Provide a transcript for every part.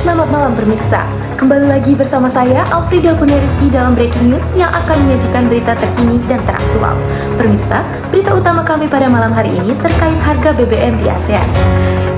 Selamat malam pemirsa, kembali lagi bersama saya Alfrida Puneriski dalam Breaking News yang akan menyajikan berita terkini dan teraktual. Pemirsa, berita utama kami pada malam hari ini terkait harga BBM di ASEAN.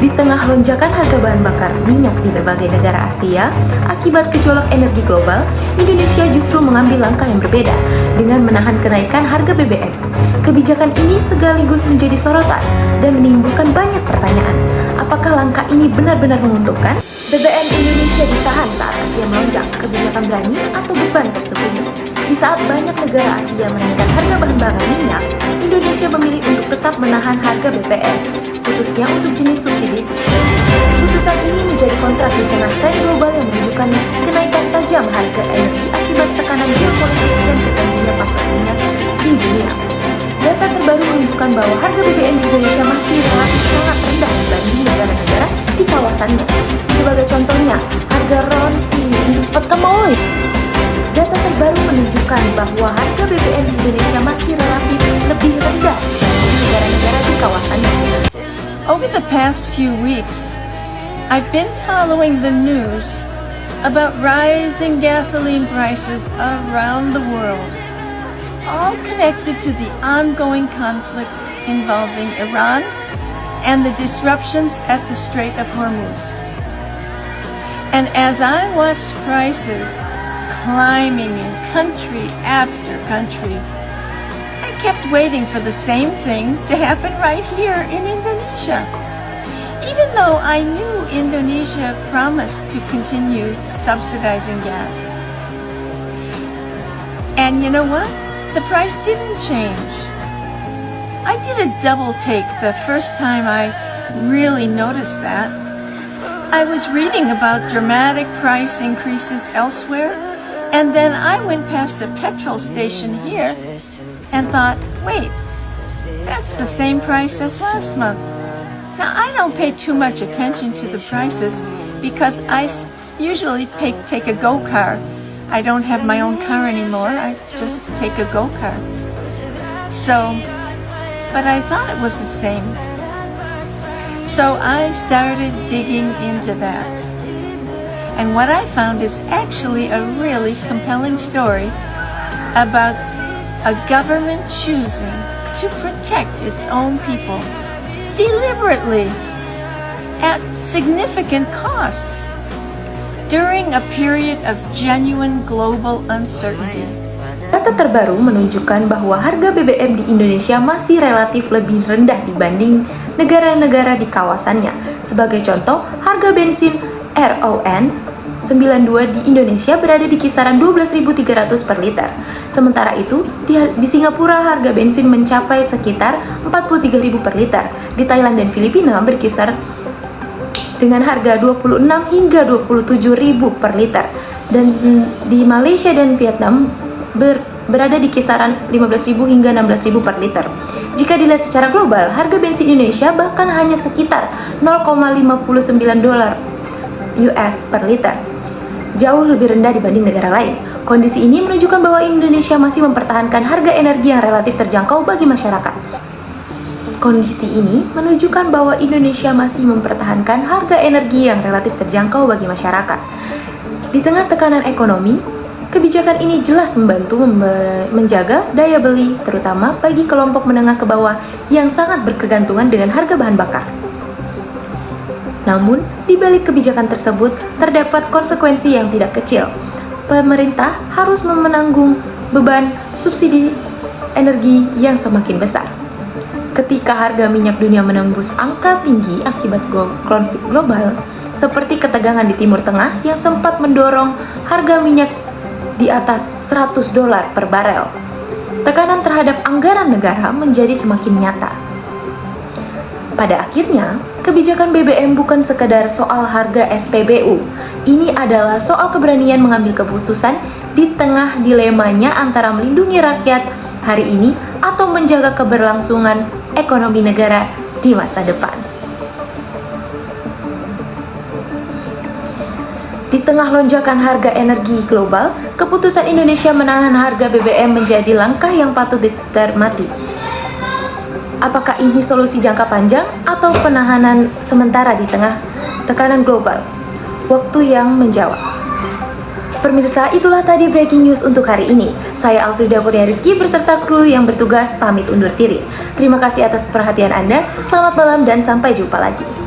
Di tengah lonjakan harga bahan bakar minyak di berbagai negara Asia akibat gejolak energi global, Indonesia justru mengambil langkah yang berbeda dengan menahan kenaikan harga BBM. Kebijakan ini sekaligus menjadi sorotan dan menimbulkan banyak pertanyaan. Apakah langkah ini benar-benar menguntungkan? BBM Indonesia ditahan saat Asia melonjak, kebijakan berani atau beban tersembunyi. Di saat banyak negara Asia menaikkan harga bahan bakar minyak, Indonesia memilih untuk tetap menahan harga BBM, khususnya untuk jenis subsidi. Keputusan ini menjadi kontras di tengah tren global yang menunjukkan kenaikan tajam harga energi akibat tekanan geopolitik dan terganggunya pasar minyak di dunia. Data terbaru menunjukkan bahwa harga BBM di Indonesia masih relatif sangat rendah dibanding negara-negara di kawasannya. Sebagai contohnya, harga RON cepat kemoy. Data terbaru menunjukkan bahwa harga BBM di Indonesia masih relatif lebih rendah dibanding negara-negara di kawasannya. Over the past few weeks, I've been following the news about rising gasoline prices around the world, all connected to the ongoing conflict involving Iran and the disruptions at the Strait of Hormuz. And as I watched prices climbing in country after country, I kept waiting for the same thing to happen right here in Indonesia. Even though I knew Indonesia promised to continue subsidizing gas. And you know what? The price didn't change. I did a double take the first time I really noticed that. I was reading about dramatic price increases elsewhere, and then I went past a petrol station here and thought, wait, that's the same price as last month. Now, I don't pay too much attention to the prices because I usually take a go-car. I don't have my own car anymore. I just take a go-car. So, but I thought it was the same. So I started digging into that. And what I found is actually a really compelling story about a government choosing to protect its own people deliberately at significant cost during a period of genuine global uncertainty. Data terbaru menunjukkan bahwa harga BBM di Indonesia masih relatif lebih rendah dibanding negara-negara di kawasannya. Sebagai contoh, harga bensin RON 92 di Indonesia berada di kisaran 12.300 per liter. Sementara itu, di Singapura harga bensin mencapai sekitar 43.000 per liter. Di Thailand dan Filipina berkisar dengan harga 26 hingga 27.000 per liter. Dan di Malaysia dan Vietnam berada di kisaran 15.000 hingga 16.000 per liter. Jika dilihat secara global, harga bensin Indonesia bahkan hanya sekitar 0,59 dolar US per liter, jauh lebih rendah dibanding negara lain. Kondisi ini menunjukkan bahwa Indonesia masih mempertahankan harga energi yang relatif terjangkau bagi masyarakat. Kondisi ini menunjukkan bahwa Indonesia masih mempertahankan harga energi yang relatif terjangkau bagi masyarakat. Di tengah tekanan ekonomi, kebijakan ini jelas membantu menjaga daya beli, terutama bagi kelompok menengah ke bawah yang sangat berkegantungan dengan harga bahan bakar. Namun, di balik kebijakan tersebut, terdapat konsekuensi yang tidak kecil. Pemerintah harus menanggung beban subsidi energi yang semakin besar. Ketika harga minyak dunia menembus angka tinggi akibat konflik global, seperti ketegangan di Timur Tengah yang sempat mendorong harga minyak di atas 100 dolar per barel. Tekanan terhadap anggaran negara menjadi semakin nyata. Pada akhirnya, kebijakan BBM bukan sekedar soal harga SPBU. Ini adalah soal keberanian mengambil keputusan di tengah dilemanya antara melindungi rakyat hari ini atau menjaga keberlangsungan ekonomi negara di masa depan. Di tengah lonjakan harga energi global, keputusan Indonesia menahan harga BBM menjadi langkah yang patut dicermati. Apakah ini solusi jangka panjang atau penahanan sementara di tengah tekanan global? waktu yang menjawab. Pemirsa, itulah tadi breaking news untuk hari ini. Saya Alfrida Kurnia Rizky beserta kru yang bertugas pamit undur diri. Terima kasih atas perhatian Anda, selamat malam dan sampai jumpa lagi.